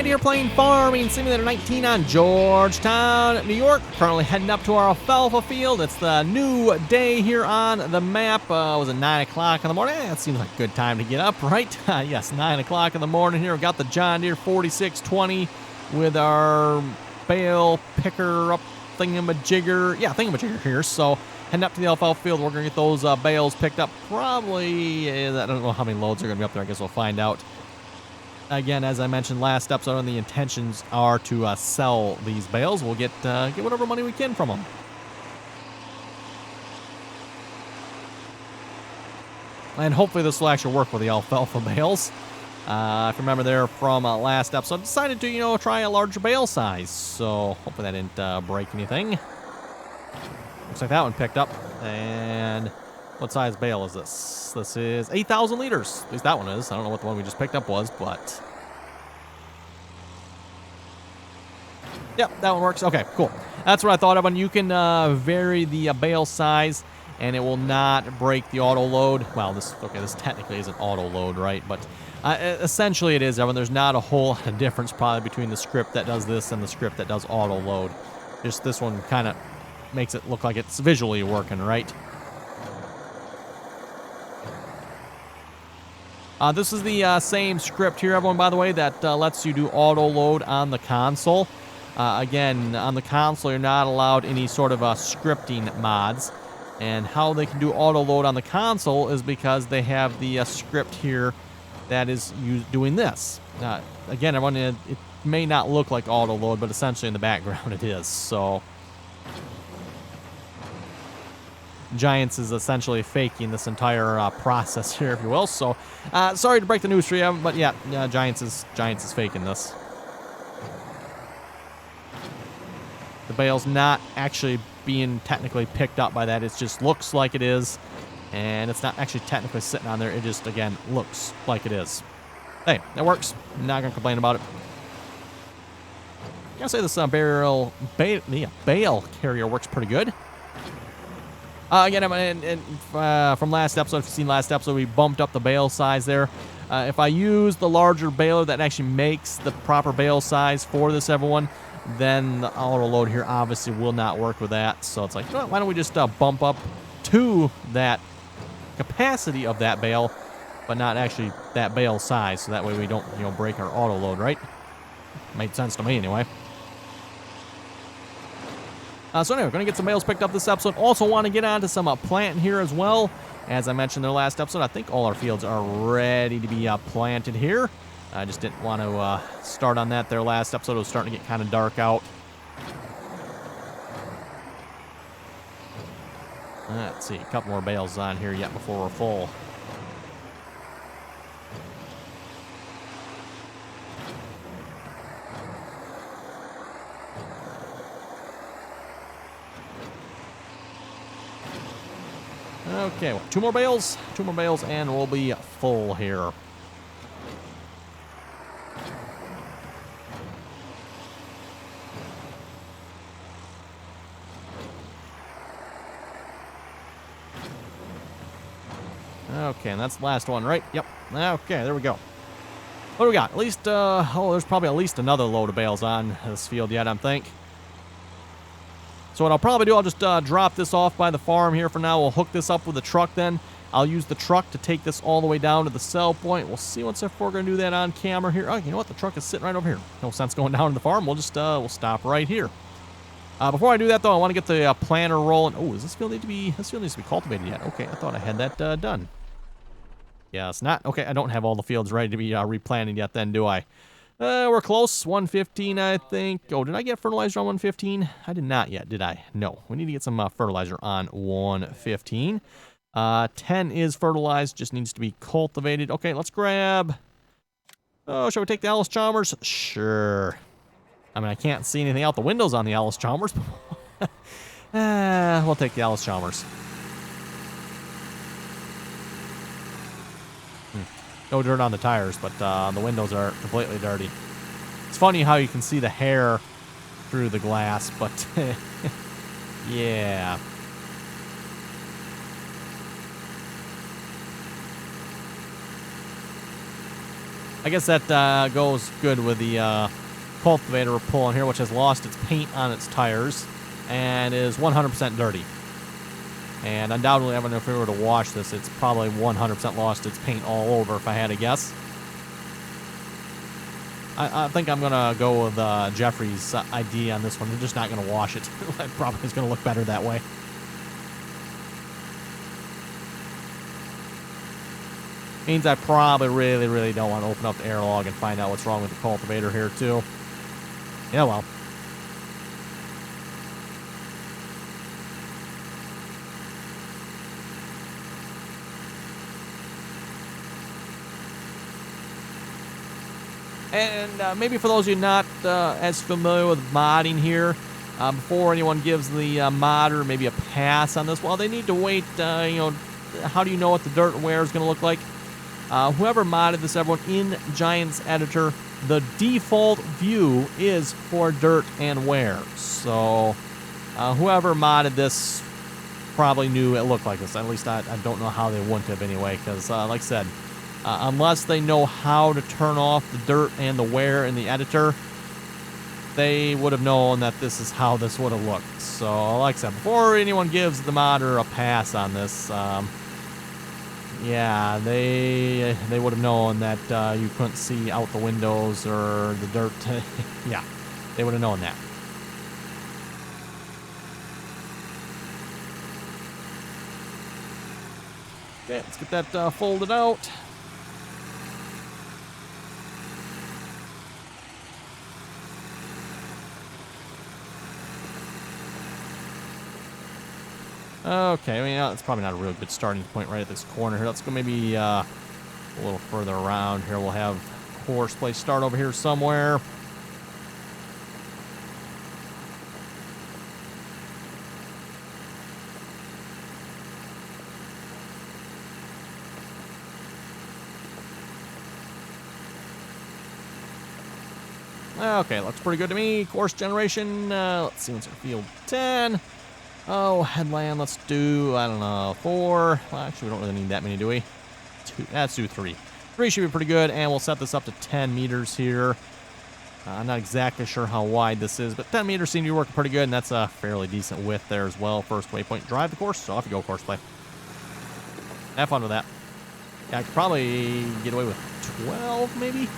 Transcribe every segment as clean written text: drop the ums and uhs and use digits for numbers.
here playing Farming Simulator 19 on Georgetown, New York. Currently heading up to our alfalfa field. It's the new day here on the map. Was it 9 o'clock in the morning? That seems like a good time to get up, right? Yes, 9 o'clock in the morning here. We've got the John Deere 4620 with our bale picker up thingamajigger. Yeah, thingamajigger here. So heading up to the alfalfa field. We're going to get those bales picked up. Probably, I don't know how many loads are going to be up there. I guess we'll find out. Again, as I mentioned last episode, the intentions are to sell these bales. We'll get whatever money we can from them. And hopefully this will actually work with the alfalfa bales. If you remember there from last episode, I decided to, try a larger bale size. So hopefully that didn't break anything. Looks like that one picked up. And what size bale is this? This is 8,000 liters. At least that one is. I don't know what the one we just picked up was, but... Yep, that one works. Okay, cool. That's what I thought of. And you can vary the bale size, and it will not break the auto load. Well, this technically is an auto load, right? But essentially it is. There's not a whole difference probably between the script that does this and the script that does auto load. Just this one kind of makes it look like it's visually working, right? This is the same script here, everyone, by the way, that lets you do auto load on the console. Again, on the console, you're not allowed any sort of scripting mods. And how they can do auto load on the console is because they have the script here that is doing this. Again, everyone, it may not look like auto load, but essentially in the background it is. So Giants is essentially faking this entire process here, if you will. So, sorry to break the news for you, but yeah, Giants is faking this. The bale's not actually being technically picked up by that. It just looks like it is, and it's not actually technically sitting on there. It just, again, looks like it is. Hey, that works. I'm not gonna complain about it. I gotta say this bale carrier works pretty good. Again, from last episode, if you've seen last episode, we bumped up the bale size there. If I use the larger baler that actually makes the proper bale size for this, everyone, then the auto load here obviously will not work with that. So it's like, why don't we just bump up to that capacity of that bale, but not actually that bale size, so that way we don't, break our auto load, right? Made sense to me anyway. So anyway, we're going to get some bales picked up this episode. Also want to get on to some planting here as well. As I mentioned in the last episode, I think all our fields are ready to be planted here. I just didn't want to start on that there last episode. It was starting to get kind of dark out. Let's see, a couple more bales on here yet before we're full. Okay, well, two more bales, and we'll be full here. Okay, and that's the last one, right? Yep. Okay, there we go. What do we got? At least, there's probably at least another load of bales on this field yet, I think. So what I'll probably do, I'll just drop this off by the farm here for now. We'll hook this up with the truck then. I'll use the truck to take this all the way down to the sell point. We'll see if we're going to do that on camera here. Oh, you know what? The truck is sitting right over here. No sense going down to the farm. We'll just we'll stop right here. Before I do that, though, I want to get the planter rolling. Oh, does this field need to be cultivated yet? Okay, I thought I had that done. Yeah, it's not. Okay, I don't have all the fields ready to be replanted yet then, do I? We're close. 115, I think. Oh, did I get fertilizer on 115? I did not yet, did I? No. We need to get some fertilizer on 115. 10 is fertilized. Just needs to be cultivated. Okay, let's grab... Oh, shall we take the Alice Chalmers? Sure. I mean, I can't see anything out the windows on the Alice Chalmers. We'll take the Alice Chalmers. No dirt on the tires, but the windows are completely dirty. It's funny how you can see the hair through the glass, but yeah. I guess that goes good with the cultivator we're pulling here, which has lost its paint on its tires and is 100% dirty. And undoubtedly, I don't know if we were to wash this, it's probably 100% lost its paint all over, if I had to guess. I think I'm going to go with Jeffrey's idea on this one. We're just not going to wash it. It probably is going to look better that way. Means I probably really don't want to open up the air log and find out what's wrong with the cultivator here, too. Yeah, well. And maybe for those of you not as familiar with modding here, before anyone gives the modder maybe a pass on this, well, they need to wait, how do you know what the dirt wear is going to look like? Whoever modded this, everyone, in Giants Editor, the default view is for dirt and wear. So whoever modded this probably knew it looked like this. At least I don't know how they wouldn't have anyway, because like I said, unless they know how to turn off the dirt and the wear in the editor, they would have known that this is how this would have looked. So like I said, before anyone gives the modder a pass on this, yeah, they would have known that you couldn't see out the windows or the dirt. Yeah, they would have known that. Okay, let's get that folded out. Okay, I mean, it's probably not a real good starting point right at this corner here. Let's go maybe a little further around here. We'll have horseplay start over here somewhere. Okay, looks pretty good to me. Course generation, let's see what's our field 10. Oh, headland, let's do, I don't know, 4. Well, actually, we don't really need that many, do we? 2, let's do 3. 3 should be pretty good, and we'll set this up to 10 meters here. I'm not exactly sure how wide this is, but 10 meters seem to be working pretty good, and that's a fairly decent width there as well. First waypoint, drive the course, so off you go, course play. Have fun with that. Yeah, I could probably get away with 12, maybe?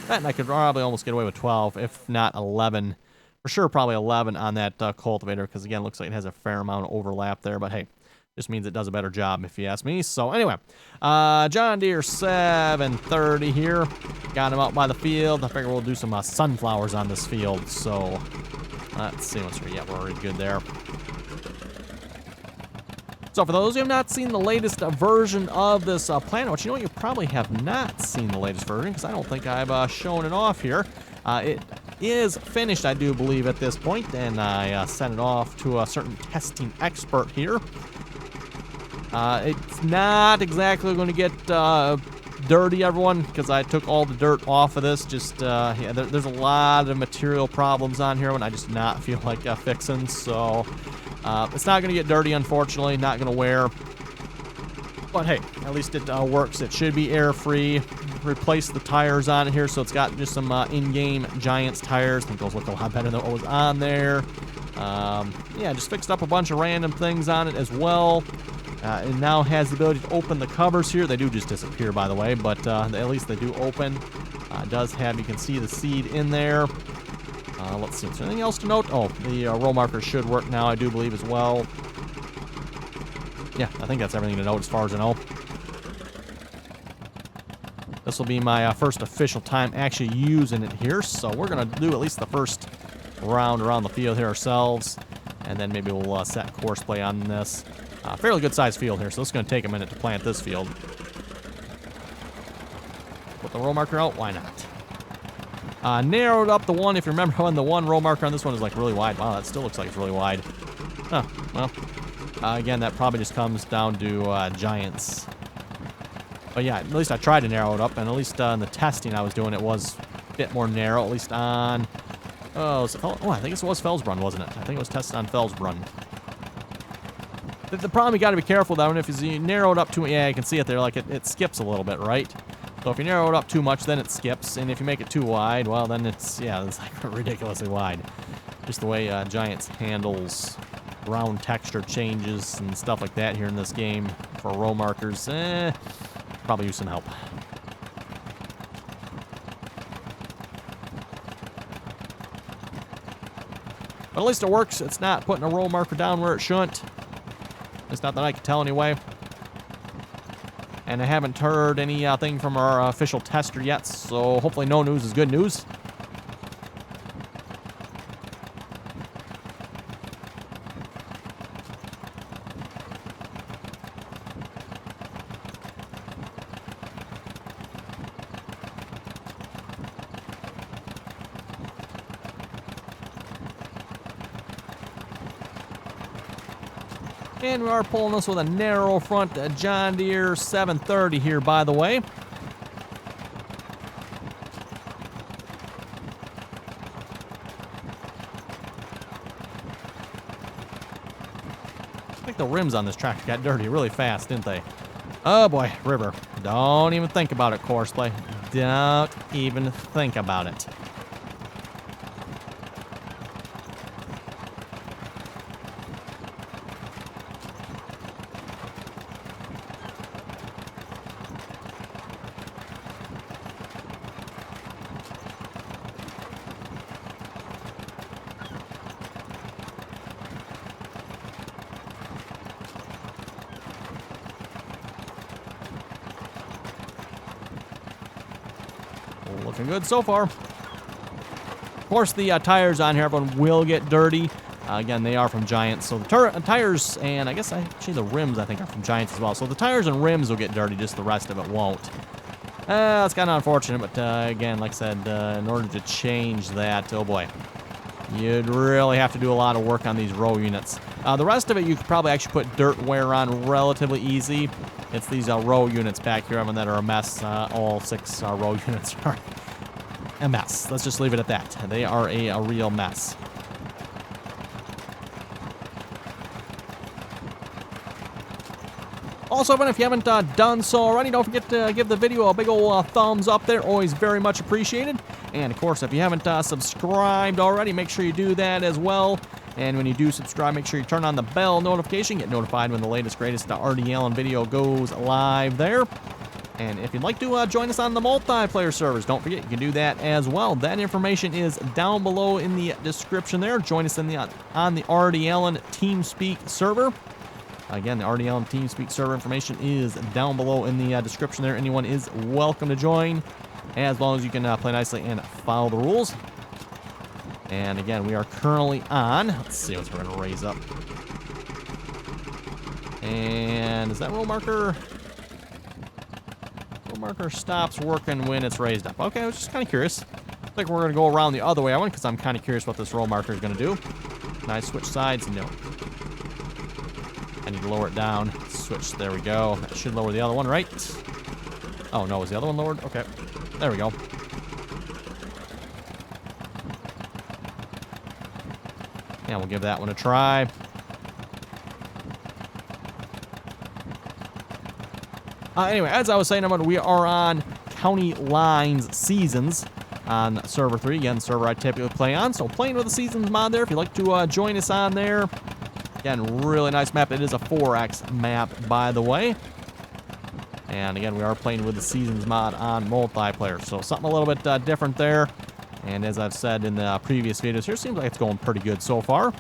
And I could probably almost get away with 12, if not 11. For sure, probably 11 on that cultivator, because, again, it looks like it has a fair amount of overlap there. But, hey, just means it does a better job, if you ask me. So, anyway, John Deere 730 here. Got him out by the field. I figure we'll do some sunflowers on this field. So, let's see what's here. Yeah, we're already good there. So, for those who have not seen the latest version of this planner, which you know you probably have not seen the latest version, because I don't think I've shown it off here. It is finished, I do believe, at this point, and I sent it off to a certain testing expert here. It's not exactly going to get dirty, everyone, because I took all the dirt off of this. Just, yeah, there's a lot of material problems on here, and I just not feel like fixing, so it's not going to get dirty, unfortunately, not going to wear. But hey, at least it works. It should be air-free. Replace the tires on it here, so it's got just some in-game Giants tires. I think those look a lot better than what was on there. Yeah, just fixed up a bunch of random things on it as well. It now has the ability to open the covers here. They do just disappear, by the way, but at least they do open. It does have, you can see the seed in there. Let's see, is there anything else to note? Oh, the roll markers should work now, I do believe, as well. Yeah, I think that's everything to note as far as I know. This will be my first official time actually using it here, so we're going to do at least the first round around the field here ourselves, and then maybe we'll set course play on this. Fairly good sized field here, so it's going to take a minute to plant this field. Put the roll marker out, why not? Narrowed up the one, if you remember when the one roll marker on this one is like really wide. Wow, that still looks like it's really wide. Huh, well. Again, that probably just comes down to Giants. But yeah, at least I tried to narrow it up, and at least in the testing I was doing, it was a bit more narrow, at least on... Oh, I think it was Felsbrunn, wasn't it? I think it was tested on Felsbrunn. The problem you got to be careful, though, and if you narrow it up too... Yeah, you can see it there, like it skips a little bit, right? So if you narrow it up too much, then it skips. And if you make it too wide, well, then it's, yeah, it's like ridiculously wide. Just the way Giants handles ground texture changes and stuff like that here in this game for row markers, probably use some help. But at least it works. It's not putting a row marker down where it shouldn't. It's not that I can tell anyway. And I haven't heard anything from our official tester yet, so hopefully no news is good news. And we are pulling this with a narrow front John Deere 730 here, by the way. I think the rims on this tractor got dirty really fast, didn't they? Oh boy, River. Don't even think about it, course play. Don't even think about it. Looking good so far. Of course, the tires on here, everyone will get dirty. Again, they are from Giants. So the tires, and I guess actually the rims, I think, are from Giants as well. So the tires and rims will get dirty, just the rest of it won't. That's kind of unfortunate, but again, like I said, in order to change that, oh boy, you'd really have to do a lot of work on these row units. The rest of it, you could probably actually put dirt wear on relatively easy. It's these row units back here, that are a mess. All 6 row units are a mess. Let's just leave it at that. They are a real mess. Also, if you haven't done so already, don't forget to give the video a big old thumbs up there. Always very much appreciated. And, of course, if you haven't subscribed already, make sure you do that as well. And when you do subscribe, make sure you turn on the bell notification. Get notified when the latest, greatest RDAllen video goes live there. And if you'd like to join us on the multiplayer servers, don't forget, you can do that as well. That information is down below in the description there. Join us on the RDAllen TeamSpeak server. Again, the RDAllen TeamSpeak server information is down below in the description there. Anyone is welcome to join, as long as you can play nicely and follow the rules. And again, we are currently on, let's see what we're going to raise up. And is that row marker? Row marker stops working when it's raised up. Okay, I was just kind of curious. I think we're going to go around the other way I went, because I'm kind of curious what this row marker is going to do. Can I switch sides? No. I need to lower it down. Switch, there we go. That should lower the other one, right? Oh, no, is the other one lowered? Okay, there we go. And we'll give that one a try. Anyway, as I was saying, we are on County Lines Seasons on Server 3. Again, server I typically play on. So playing with the Seasons mod there, if you'd like to join us on there. Again, really nice map. It is a 4X map, by the way. And again, we are playing with the Seasons mod on multiplayer. So something a little bit different there. And as I've said in the previous videos here, seems like it's going pretty good so far.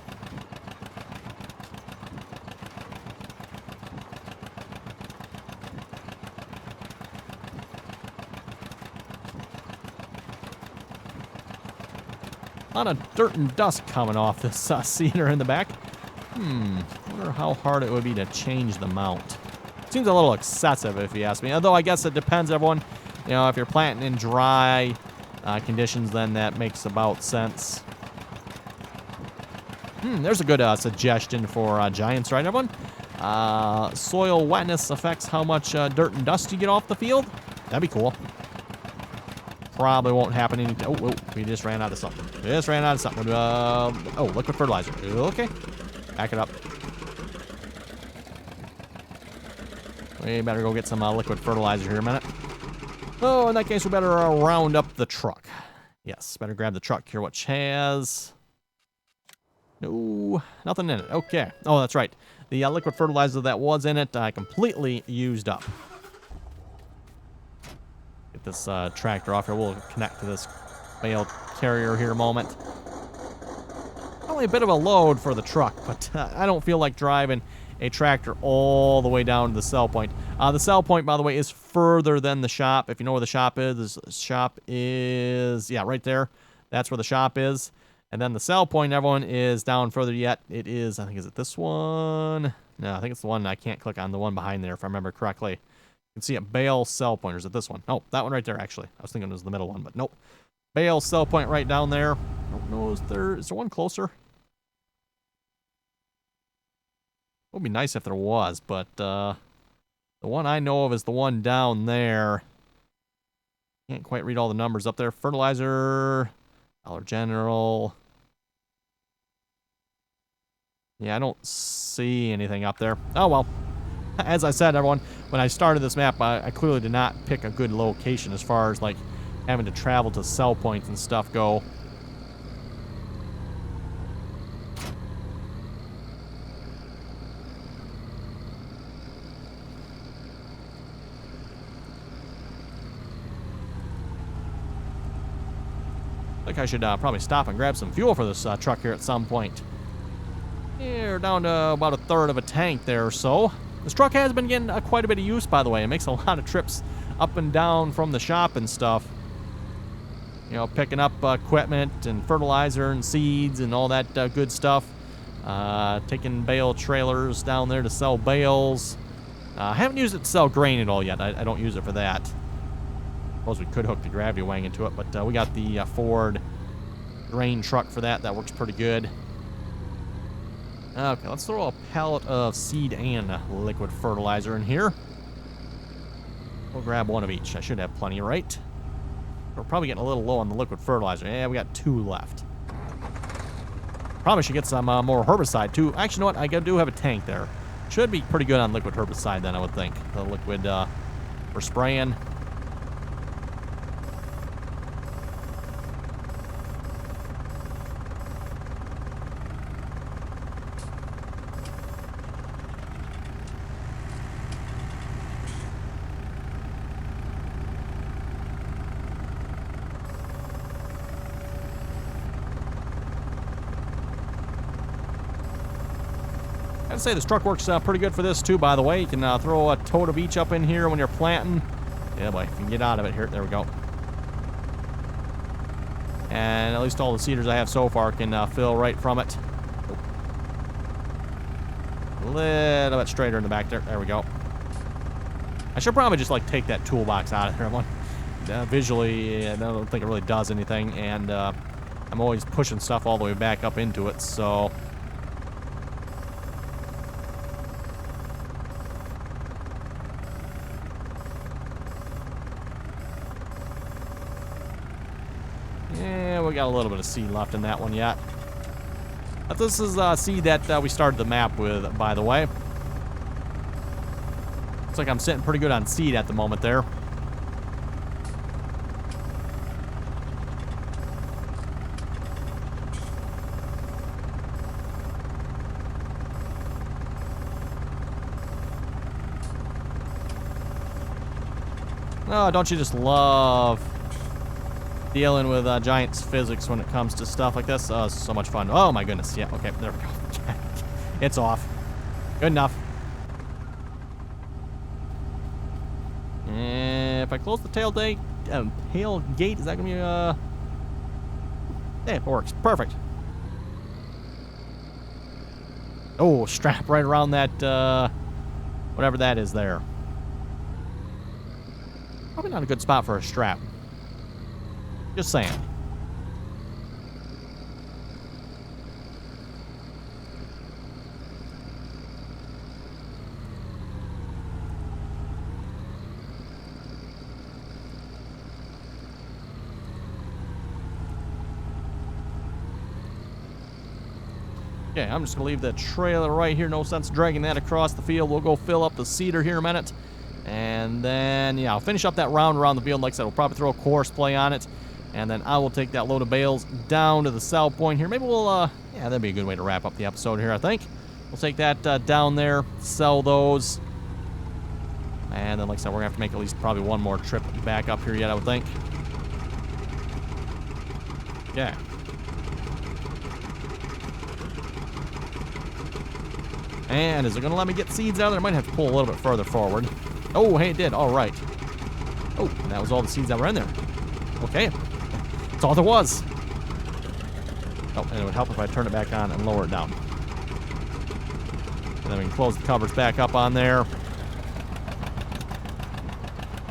A lot of dirt and dust coming off this seeder in the back. I wonder how hard it would be to change the mount. Seems a little excessive, if you ask me. Although I guess it depends, everyone. You know, if you're planting in dry conditions, then that makes about sense. There's a good suggestion for Giants, right, everyone? Soil wetness affects how much dirt and dust you get off the field. That'd be cool. Probably won't happen anytime. Oh, we just ran out of something. Oh, liquid fertilizer. Okay. Back it up. We better go get some liquid fertilizer here in a minute. Oh, in that case, we better round up the truck. Yes, better grab the truck here, which has... No, nothing in it. Okay. Oh, that's right. The liquid fertilizer that was in it, I completely used up. Get this tractor off here. We'll connect to this bale carrier here a moment. Only a bit of a load for the truck, but I don't feel like driving a tractor all the way down to the sell point. The sell point, by the way, is further than the shop. If you know where the shop is, yeah, right there. That's where the shop is. And then the sell point, everyone, is down further yet. It is, I think, is it this one? No, I think it's the one I can't click on, the one behind there, if I remember correctly. You can see it, bale sell point, or is it this one? Oh, that one right there, actually. I was thinking it was the middle one, but nope. Bale sell point right down there. I don't know, is there one closer? It would be nice if there was, but the one I know of is the one down there. Can't quite read all the numbers up there. Fertilizer, Dollar General. Yeah, I don't see anything up there. Oh, well. As I said, everyone, when I started this map, I clearly did not pick a good location as far as, like, having to travel to sell points and stuff go. I think I should probably stop and grab some fuel for this truck here at some point. Here, down to about a third of a tank there or so. This truck has been getting quite a bit of use, by the way. It makes a lot of trips up and down from the shop and stuff. You know, picking up equipment and fertilizer and seeds and all that good stuff. Taking bale trailers down there to sell bales. I haven't used it to sell grain at all yet. I don't use it for that. Suppose we could hook the gravity wang into it, but we got the Ford grain truck for that. That works pretty good. Okay, let's throw a pallet of seed and liquid fertilizer in here. We'll grab one of each. I should have plenty, right? We're probably getting a little low on the liquid fertilizer. Yeah, we got 2 left. Probably should get some more herbicide, too. Actually, you know what? I do have a tank there. Should be pretty good on liquid herbicide, then, I would think. The liquid for spraying. I'd say this truck works pretty good for this too, by the way. You can throw a tote of each up in here when you're planting. Yeah, boy, if you can get out of it here. There we go. And at least all the seeders I have so far can fill right from it. A little bit straighter in the back there. There we go. I should probably just, like, take that toolbox out of there. Visually, I don't think it really does anything. And I'm always pushing stuff all the way back up into it, so... Yeah, we got a little bit of seed left in that one yet. But this is seed that we started the map with, by the way. Looks like I'm sitting pretty good on seed at the moment there. Oh, don't you just love dealing with Giants physics when it comes to stuff like this? Oh, it's so much fun. Oh my goodness. Yeah, okay, there we go. It's off. Good enough. And if I close the tailgate, is that gonna be yeah, it works. Perfect. Oh, strap right around that whatever that is there. Probably not a good spot for a strap. Just saying. Okay, I'm just going to leave the trailer right here. No sense dragging that across the field. We'll go fill up the seeder here in a minute. And then, yeah, I'll finish up that round around the field. Like I said, we'll probably throw a course play on it. And then I will take that load of bales down to the sell point here. Maybe we'll, yeah, that'd be a good way to wrap up the episode here, I think. We'll take that down there, sell those. And then, like I said, we're going to have to make at least probably one more trip back up here yet, I would think. Yeah. And is it going to let me get seeds out of there? I might have to pull a little bit further forward. Oh, hey, it did. All right. Oh, and that was all the seeds that were in there. Okay. That's all there was. Oh, and it would help if I turn it back on and lower it down. And then we can close the covers back up on there.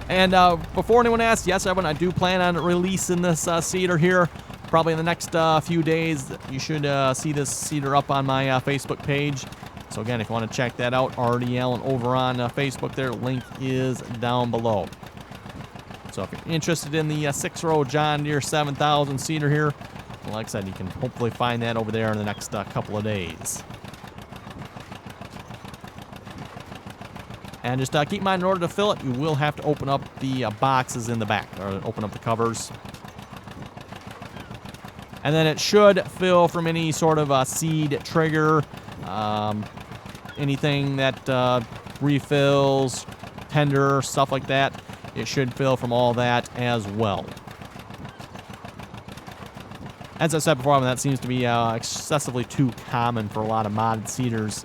And before anyone asks, yes, Evan, I do plan on releasing this seeder here. Probably in the next few days, you should see this seeder up on my Facebook page. So again, if you want to check that out, RDAllen over on Facebook there, link is down below. So if you're interested in the 6-row John Deere 7000 seeder here, like I said, you can hopefully find that over there in the next couple of days. And just keep in mind, in order to fill it, you will have to open up the boxes in the back, or open up the covers. And then it should fill from any sort of seed trigger, anything that refills, tender, stuff like that. It should fill from all that as well. As I said before, that seems to be excessively too common for a lot of modded seeders.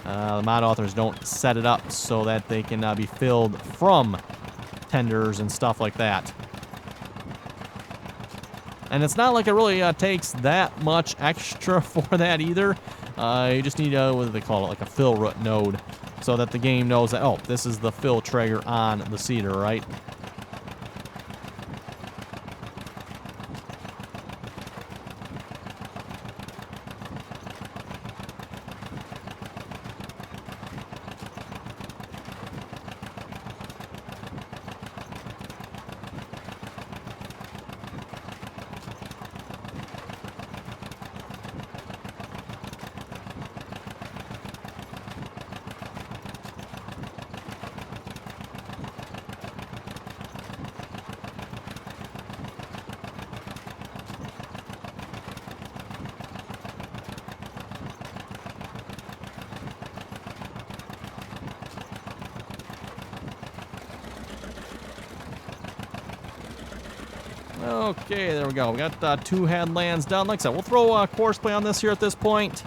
The mod authors don't set it up so that they can be filled from tenders and stuff like that. And it's not like it really takes that much extra for that either. You just need, what do they call it, like a fill root node, so that the game knows that, oh, this is the fill trigger on the seeder, right? Okay, there we go. We got 2 headlands done. Like I said, we'll throw a course play on this here at this point.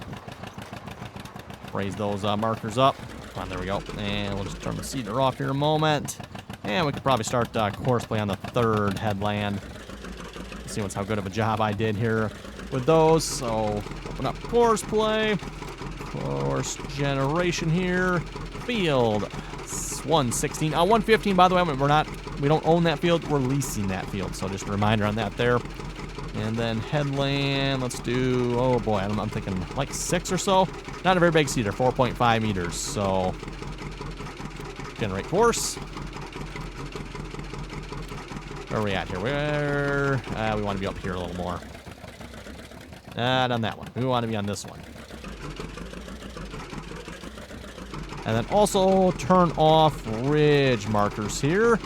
Raise those markers up. Come on, there we go. And we'll just turn the seeder off here in a moment. And we could probably start course play on the 3rd headland. Let's see how good of a job I did here with those. So, open up course play. Course generation here. Field 116. 115, by the way, we don't own that field, we're leasing that field, so just a reminder on that there. And then headland, let's do, oh boy, I'm thinking like 6 or so. Not a very big seeder, 4.5 meters, so generate course. Where are we at here? We want to be up here a little more. Not on that one. We want to be on this one. And then also turn off ridge markers here.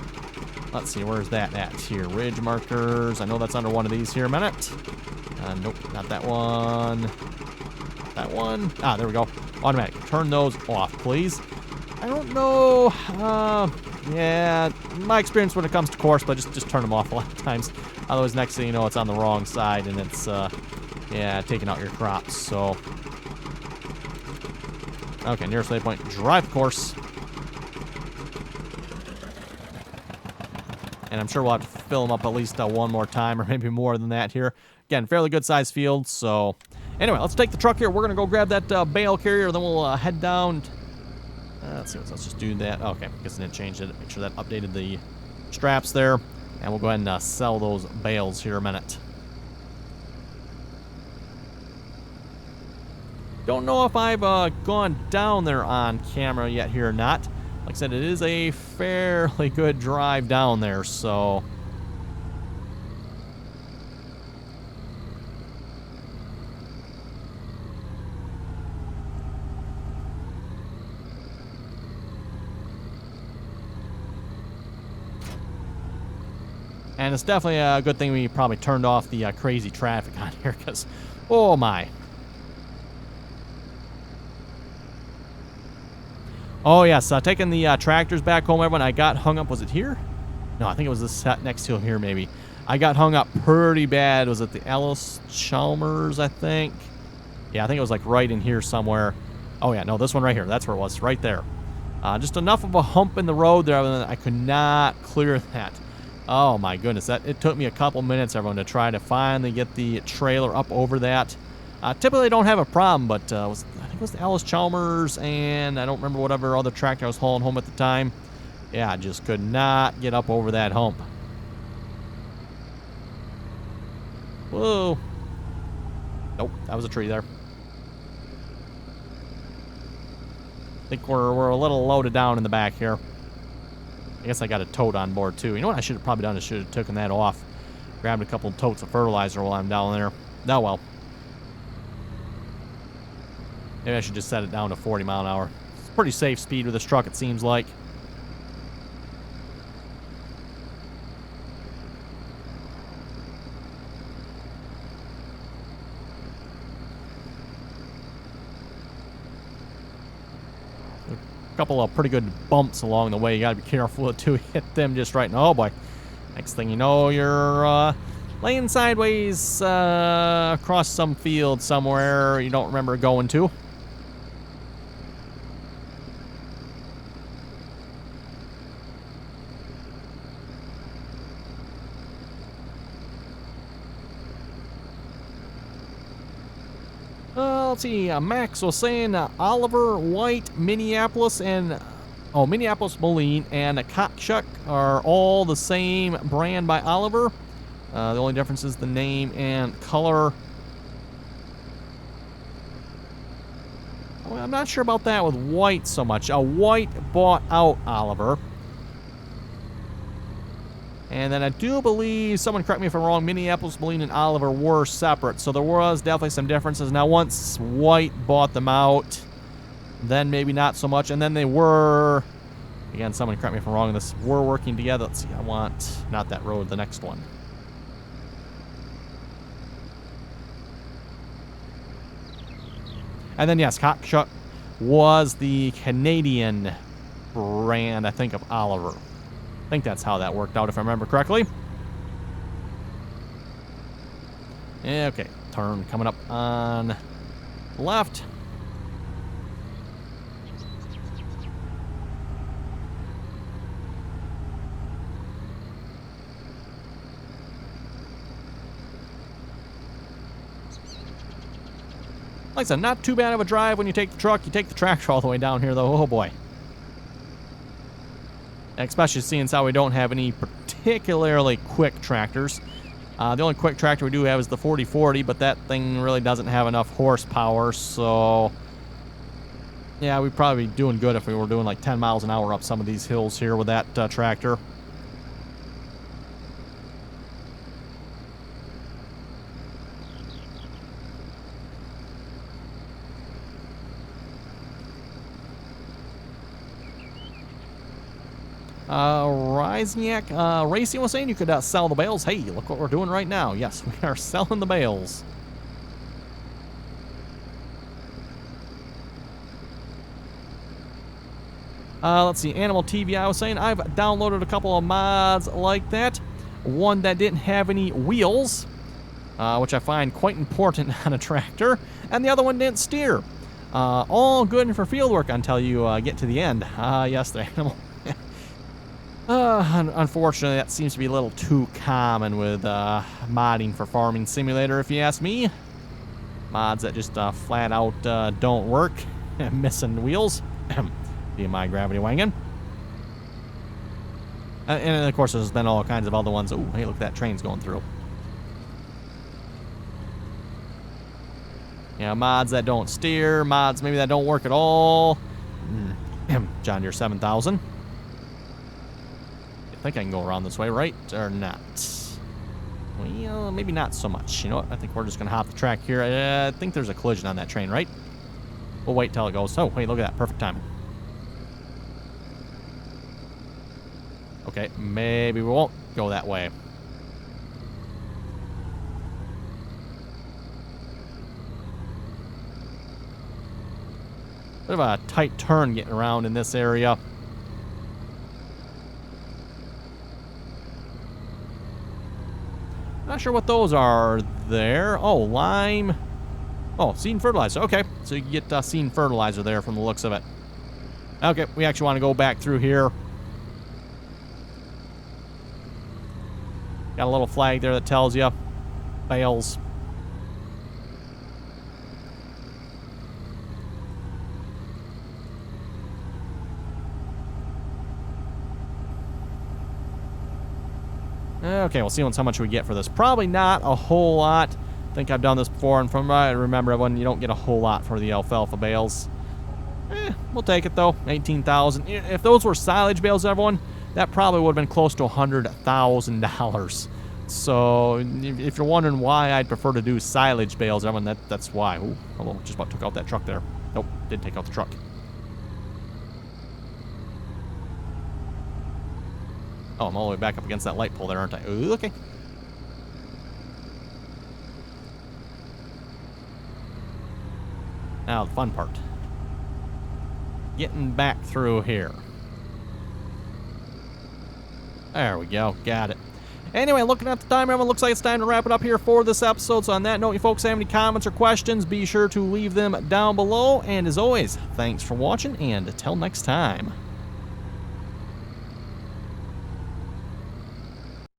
Let's see, where's that at here? Ridge markers. I know that's under one of these here a minute. Nope, not that one. Not that one. Ah, there we go. Automatic. Turn those off, please. I don't know. Yeah, my experience when it comes to course, but just turn them off a lot of times. Otherwise, next thing you know, it's on the wrong side and it's, yeah, taking out your crops. So, okay, nearest waypoint. Drive the course. And I'm sure we'll have to fill them up at least one more time, or maybe more than that here. Again, fairly good sized field. So, anyway, let's take the truck here. We're going to go grab that bale carrier, then we'll head down. Let's see, let's just do that. Okay, I guess I didn't change it. Make sure that updated the straps there. And we'll go ahead and sell those bales here a minute. Don't know if I've gone down there on camera yet here or not. Like I said, it is a fairly good drive down there, so... And it's definitely a good thing we probably turned off the crazy traffic on here, because, oh my. Oh, yes, taking the tractors back home, everyone. I got hung up. Was it here? No, I think it was this next hill here, maybe. I got hung up pretty bad. Was it the Alice Chalmers, I think? Yeah, I think it was like right in here somewhere. Oh, yeah, no, this one right here. That's where it was, right there. Just enough of a hump in the road there that I could not clear that. Oh, my goodness. It took me a couple minutes, everyone, to try to finally get the trailer up over that. Typically, I don't have a problem, but I think it was the Alice Chalmers, and I don't remember whatever other tractor I was hauling home at the time. Yeah, I just could not get up over that hump. Whoa. Nope, that was a tree there. I think we're a little loaded down in the back here. I guess I got a tote on board, too. You know what I should have probably done? I should have taken that off. Grabbed a couple of totes of fertilizer while I'm down there. Oh, well. Maybe I should just set it down to 40 mile an hour. It's pretty safe speed with this truck, it seems like. Couple of pretty good bumps along the way. You got to be careful to hit them just right. And oh boy, next thing you know, you're laying sideways across some field somewhere you don't remember going to. Let's see, Max was saying Oliver, White, Minneapolis, and Minneapolis Moline and Cockshuck are all the same brand by Oliver. The only difference is the name and color. Well, I'm not sure about that with White so much. White bought out Oliver. And then I do believe, someone correct me if I'm wrong, Minneapolis, Moline, and Oliver were separate. So there was definitely some differences. Now, once White bought them out, then maybe not so much. And then they were, again, someone correct me if I'm wrong, this were working together. Let's see, I want, not that road, the next one. And then, yes, Cockshuck was the Canadian brand, I think, of Oliver. I think that's how that worked out, if I remember correctly. Okay, turn coming up on left. Like I said, not too bad of a drive when you take the truck. You take the tractor all the way down here, though. Oh, boy. Especially seeing as how we don't have any particularly quick tractors. The only quick tractor we do have is the 4040, but that thing really doesn't have enough horsepower, so yeah, we'd probably be doing good if we were doing like 10 miles an hour up some of these hills here with that tractor. Risniak Racing was saying you could sell the bales. Hey, look what we're doing right now. Yes, we are selling the bales. Let's see, Animal TV, I was saying I've downloaded a couple of mods like that. One that didn't have any wheels, which I find quite important on a tractor, and the other one didn't steer. All good for field work until you get to the end. Yes, the Animal. Unfortunately, that seems to be a little too common with modding for Farming Simulator, if you ask me. Mods that just flat out don't work. Missing wheels. My gravity wagon. And of course, there's been all kinds of other ones. Oh, hey, look, that train's going through. Yeah, mods that don't steer. Mods maybe that don't work at all. John Deere 7000. I think I can go around this way, right? Or not? Well, maybe not so much. You know what? I think we're just going to hop the track here. I think there's a collision on that train, right? We'll wait till it goes. Oh, wait, look at that. Perfect timing. Okay, maybe we won't go that way. Bit of a tight turn getting around in this area. Not sure what those are there. Oh, lime. Oh, seed and fertilizer. Okay, so you can get seed and fertilizer there from the looks of it. Okay, we actually want to go back through here. Got a little flag there that tells you. Bales. Okay, we'll see how much we get for this. Probably not a whole lot. I think I've done this before, and from what I remember, everyone, you don't get a whole lot for the alfalfa bales. We'll take it, though. 18,000. If those were silage bales, everyone, that probably would have been close to $100,000. So, if you're wondering why I'd prefer to do silage bales, everyone, that's why. Ooh, hello, just about took out that truck there. Nope, did take out the truck. Oh, I'm all the way back up against that light pole there, aren't I? Ooh, okay. Now, the fun part. Getting back through here. There we go. Got it. Anyway, looking at the time, everyone, looks like it's time to wrap it up here for this episode. So on that note, you folks have any comments or questions, be sure to leave them down below. And as always, thanks for watching, and until next time.